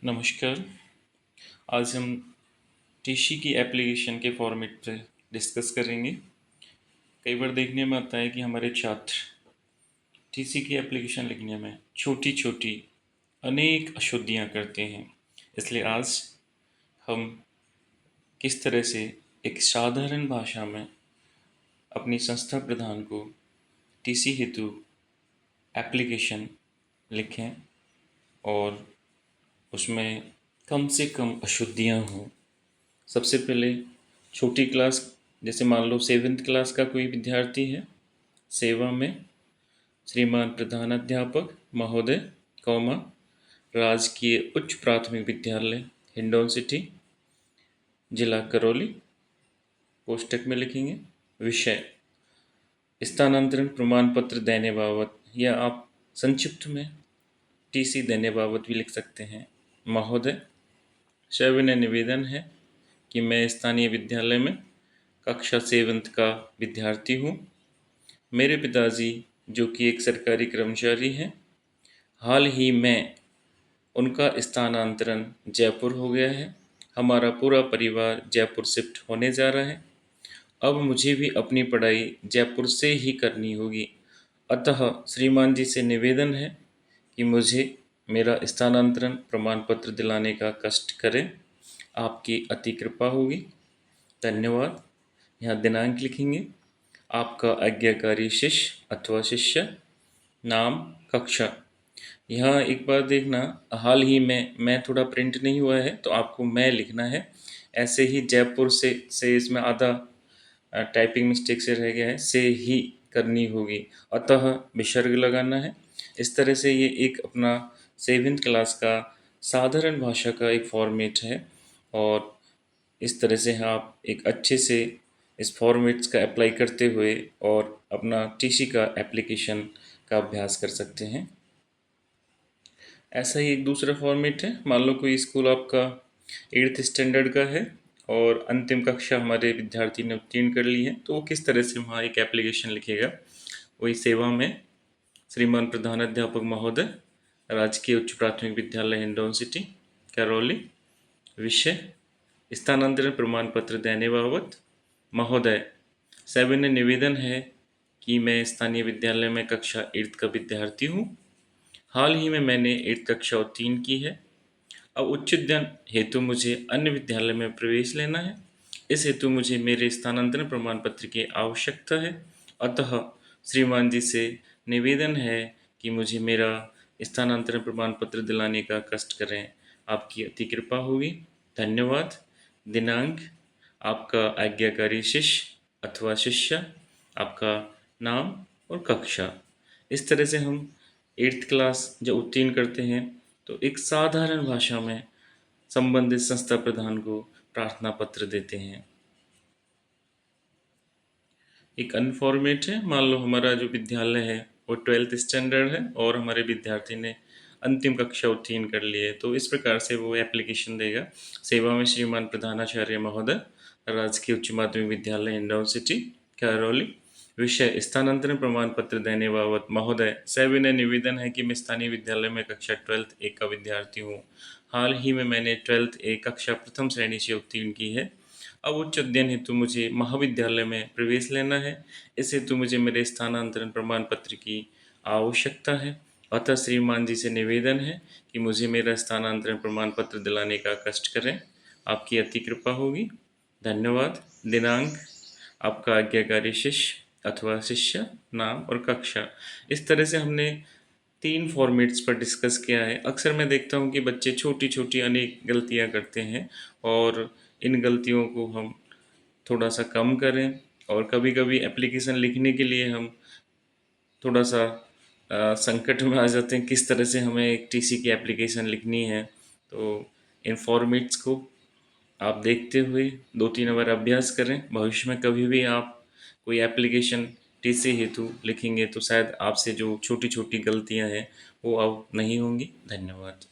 नमस्कार। आज हम टीसी की एप्लीकेशन के फॉर्मेट पर डिस्कस करेंगे। कई बार देखने में आता है कि हमारे छात्र टीसी की एप्लीकेशन लिखने में छोटी छोटी अनेक अशुद्धियाँ करते हैं। इसलिए आज हम किस तरह से एक साधारण भाषा में अपनी संस्था प्रधान को टीसी हेतु एप्लीकेशन लिखें और उसमें कम से कम अशुद्धियाँ हों। सबसे पहले छोटी क्लास, जैसे मान लो 7th क्लास का कोई विद्यार्थी है, सेवा में श्रीमान प्रधानाध्यापक महोदय, कौमा, राजकीय उच्च प्राथमिक विद्यालय हिंडौन सिटी, जिला करौली, कोष्टक में लिखेंगे विषय स्थानांतरण प्रमाण पत्र देने बाबत, या आप संक्षिप्त में टीसी देने बाबत भी लिख सकते हैं। महोदय, सविनय निवेदन है कि मैं स्थानीय विद्यालय में कक्षा 7th का विद्यार्थी हूँ। मेरे पिताजी, जो कि एक सरकारी कर्मचारी हैं, हाल ही में उनका स्थानांतरण जयपुर हो गया है। हमारा पूरा परिवार जयपुर शिफ्ट होने जा रहा है। अब मुझे भी अपनी पढ़ाई जयपुर से ही करनी होगी। अतः श्रीमान जी से निवेदन है कि मुझे मेरा स्थानांतरण प्रमाण पत्र दिलाने का कष्ट करें। आपकी अति कृपा होगी। धन्यवाद। यहाँ दिनांक लिखेंगे, आपका आज्ञाकारी शिष्य अथवा शिष्य, नाम, कक्षा। यहाँ एक बार देखना, हाल ही में मैं थोड़ा प्रिंट नहीं हुआ है तो आपको मैं लिखना है। ऐसे ही जयपुर से इसमें आधा टाइपिंग मिस्टेक से रह गया है, से ही करनी होगी, अतः विसर्ग लगाना है। इस तरह से ये एक अपना 7th क्लास का साधारण भाषा का एक फॉर्मेट है और इस तरह से आप एक अच्छे से इस फॉर्मेट्स का अप्लाई करते हुए और अपना टीसी का एप्लीकेशन का अभ्यास कर सकते हैं। ऐसा ही एक दूसरा फॉर्मेट है, मान लो कोई स्कूल आपका 8th स्टैंडर्ड का है और अंतिम कक्षा हमारे विद्यार्थी ने उत्तीर्ण कर ली है, तो वो किस तरह से वहाँ एक एप्लीकेशन लिखेगा। वही सेवा में श्रीमान प्रधानाध्यापक महोदय, राजकीय उच्च प्राथमिक विद्यालय हिंडौन सिटी, करौली, विषय स्थानांतरण प्रमाण पत्र देने बाबत। महोदय, सविनय निवेदन है कि मैं स्थानीय विद्यालय में कक्षा 8th का विद्यार्थी हूँ। हाल ही में मैंने 8th कक्षा उत्तीर्ण की है। अब उच्च अध्ययन हेतु मुझे अन्य विद्यालय में प्रवेश लेना है। इस हेतु मुझे मेरे स्थानांतरण प्रमाण पत्र की आवश्यकता है। अतः श्रीमान जी से निवेदन है कि मुझे मेरा स्थानांतरण प्रमाण पत्र दिलाने का कष्ट करें। आपकी अति कृपा होगी। धन्यवाद। दिनांक, आपका आज्ञाकारी शिष्य अथवा शिष्या, आपका नाम और कक्षा। इस तरह से हम 8th क्लास जब उत्तीर्ण करते हैं तो एक साधारण भाषा में संबंधित संस्था प्रधान को प्रार्थना पत्र देते हैं। एक अन्य फॉर्मेट है, मान लो हमारा जो विद्यालय है वो 12th स्टैंडर्ड है और हमारे विद्यार्थी ने अंतिम कक्षा उत्तीर्ण कर ली है, तो इस प्रकार से वो एप्लीकेशन देगा। सेवा में श्रीमान प्रधानाचार्य महोदय, राजकीय उच्च माध्यमिक विद्यालय हिंडौन सिटी, करौली, विषय स्थानांतरण प्रमाण पत्र देने बाबत। महोदय, सविनय निवेदन है कि मैं स्थानीय विद्यालय में कक्षा 12th A का विद्यार्थी हूँ। हाल ही में मैंने 12th A कक्षा प्रथम श्रेणी से उत्तीर्ण की है। अब उच्च अध्ययन हेतु मुझे महाविद्यालय में प्रवेश लेना है। इस हेतु मुझे मेरे स्थानांतरण प्रमाण पत्र की आवश्यकता है। अतः श्रीमान जी से निवेदन है कि मुझे मेरा स्थानांतरण प्रमाण पत्र दिलाने का कष्ट करें। आपकी अति कृपा होगी। धन्यवाद। दिनांक, आपका आज्ञाकारी शिष्य अथवा शिष्या, नाम और कक्षा। इस तरह से हमने 3 फॉर्मेट्स पर डिस्कस किया है। अक्सर मैं देखता हूँ कि बच्चे छोटी छोटी अनेक गलतियाँ करते हैं और इन गलतियों को हम थोड़ा सा कम करें। और कभी कभी एप्लीकेशन लिखने के लिए हम थोड़ा सा संकट में आ जाते हैं, किस तरह से हमें एक टीसी की एप्लीकेशन लिखनी है। तो इन फॉर्मेट्स को आप देखते हुए 2-3 बार अभ्यास करें। भविष्य में कभी भी आप कोई एप्लीकेशन टीसी हेतु लिखेंगे तो शायद आपसे जो छोटी छोटी गलतियां हैं वो अब नहीं होंगी। धन्यवाद।